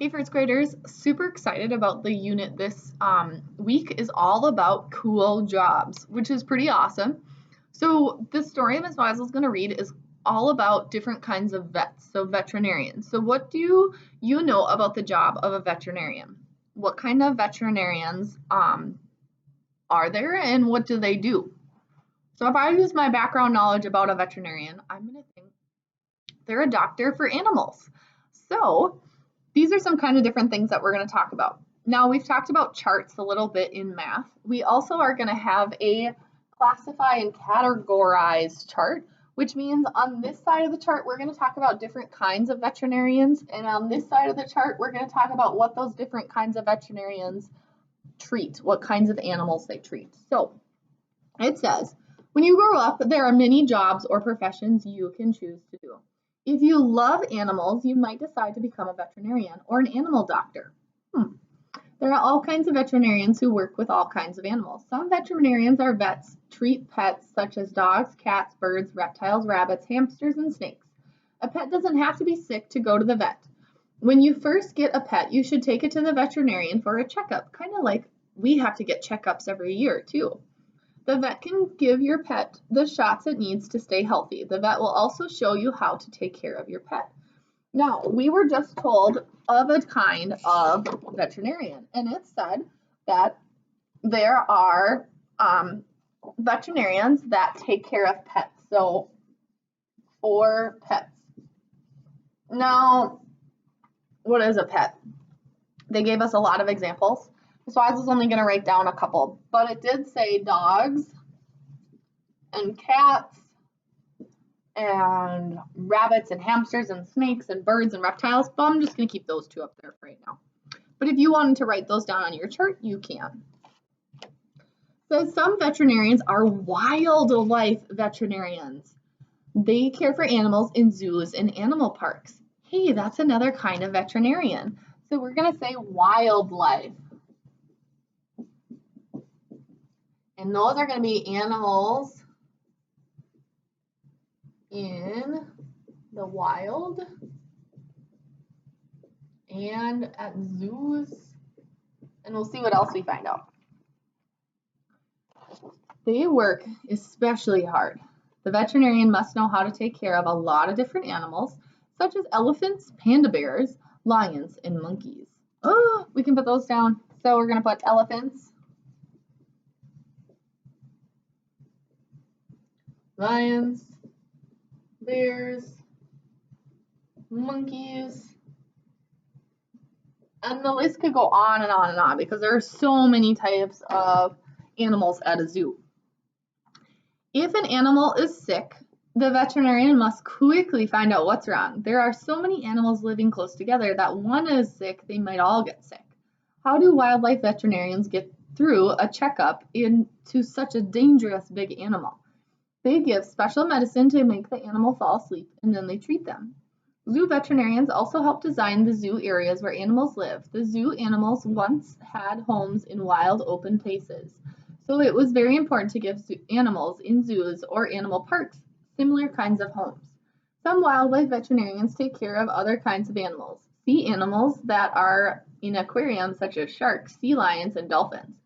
Hey, first graders, super excited about the unit this week is all about cool jobs, which is pretty awesome. So the story Ms. Weisel is going to read is all about different kinds of vets, so veterinarians. So what do you know about the job of a veterinarian? What kind of veterinarians are there and what do they do? So if I use my background knowledge about a veterinarian, I'm going to think they're a doctor for animals. So these are some kind of different things that we're going to talk about. Now, we've talked about charts a little bit in math. We also are going to have a classify and categorize chart, which means on this side of the chart, we're going to talk about different kinds of veterinarians. And on this side of the chart, we're going to talk about what those different kinds of veterinarians treat, what kinds of animals they treat. So it says, when you grow up, there are many jobs or professions you can choose to do. If you love animals, you might decide to become a veterinarian or an animal doctor. There are all kinds of veterinarians who work with all kinds of animals. Some veterinarians are vets, treat pets such as dogs, cats, birds, reptiles, rabbits, hamsters, and snakes. A pet doesn't have to be sick to go to the vet. When you first get a pet, you should take it to the veterinarian for a checkup, kind of like we have to get checkups every year too. The vet can give your pet the shots it needs to stay healthy. The vet will also show you how to take care of your pet. Now, we were just told of a kind of veterinarian, and it said that there are veterinarians that take care of pets. So, for pets. Now, what is a pet? They gave us a lot of examples. So I was only going to write down a couple, but it did say dogs and cats and rabbits and hamsters and snakes and birds and reptiles, but I'm just going to keep those two up there for right now. But if you wanted to write those down on your chart, you can. So some veterinarians are wildlife veterinarians. They care for animals in zoos and animal parks. Hey, that's another kind of veterinarian. So we're going to say wildlife. And those are going to be animals in the wild and at zoos. And we'll see what else we find out. They work especially hard. The veterinarian must know how to take care of a lot of different animals, such as elephants, panda bears, lions, and monkeys. Oh, we can put those down. So we're going to put elephants, lions, bears, monkeys, and the list could go on and on and on because there are so many types of animals at a zoo. If an animal is sick, the veterinarian must quickly find out what's wrong. There are so many animals living close together that one is sick, they might all get sick. How do wildlife veterinarians get through a checkup into such a dangerous big animal? They give special medicine to make the animal fall asleep, and then they treat them. Zoo veterinarians also help design the zoo areas where animals live. The zoo animals once had homes in wild, open places, so it was very important to give animals in zoos or animal parks similar kinds of homes. Some wildlife veterinarians take care of other kinds of animals. Sea animals that are in aquariums such as sharks, sea lions, and dolphins.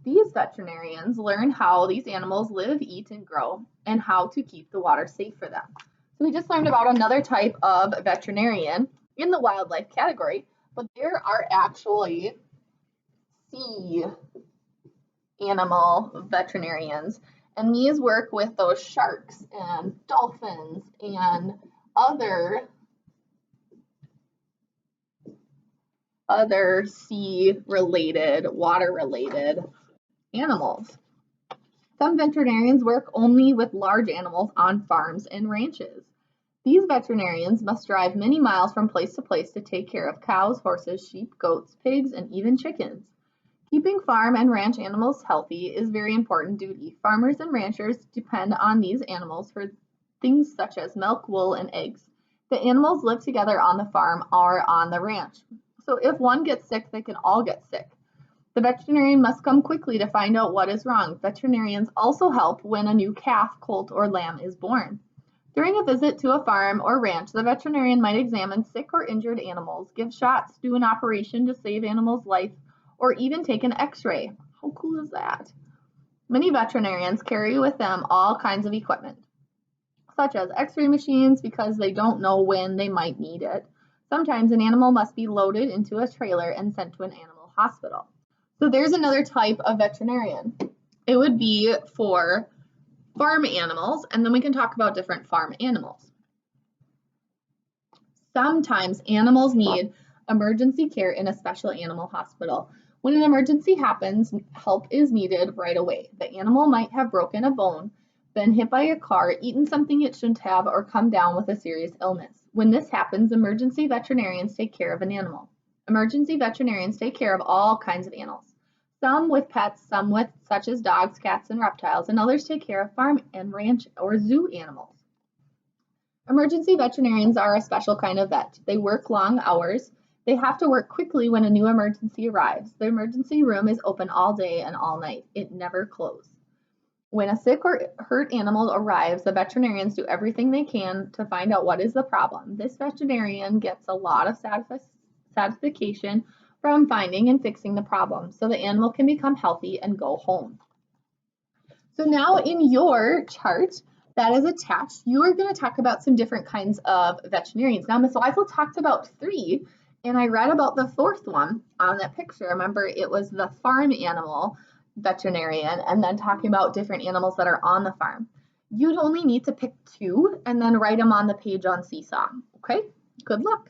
These veterinarians learn how these animals live, eat, and grow, and how to keep the water safe for them. So we just learned about another type of veterinarian in the wildlife category, but there are actually sea animal veterinarians, and these work with those sharks and dolphins and other sea-related, water-related animals. Some veterinarians work only with large animals on farms and ranches. These veterinarians must drive many miles from place to place to take care of cows, horses, sheep, goats, pigs, and even chickens. Keeping farm and ranch animals healthy is a very important duty. Farmers and ranchers depend on these animals for things such as milk, wool, and eggs. The animals live together on the farm or on the ranch. So if one gets sick, they can all get sick. The veterinarian must come quickly to find out what is wrong. Veterinarians also help when a new calf, colt, or lamb is born. During a visit to a farm or ranch, the veterinarian might examine sick or injured animals, give shots, do an operation to save animals' life, or even take an x-ray. How cool is that? Many veterinarians carry with them all kinds of equipment, such as x-ray machines because they don't know when they might need it. Sometimes an animal must be loaded into a trailer and sent to an animal hospital. So there's another type of veterinarian. It would be for farm animals, and then we can talk about different farm animals. Sometimes animals need emergency care in a special animal hospital. When an emergency happens, help is needed right away. The animal might have broken a bone, been hit by a car, eaten something it shouldn't have, or come down with a serious illness. When this happens, emergency veterinarians take care of an animal. Emergency veterinarians take care of all kinds of animals. Some with pets, some with such as dogs, cats, and reptiles, and others take care of farm and ranch or zoo animals. Emergency veterinarians are a special kind of vet. They work long hours. They have to work quickly when a new emergency arrives. The emergency room is open all day and all night. It never closes. When a sick or hurt animal arrives, the veterinarians do everything they can to find out what is the problem. This veterinarian gets a lot of satisfaction from finding and fixing the problem so the animal can become healthy and go home. So now in your chart that is attached, you are going to talk about some different kinds of veterinarians. Now, Ms. Weisel talked about 3, and I read about the 4th one on that picture. Remember, it was the farm animal veterinarian, and then talking about different animals that are on the farm. You'd only need to pick 2 and then write them on the page on Seesaw. Okay, good luck.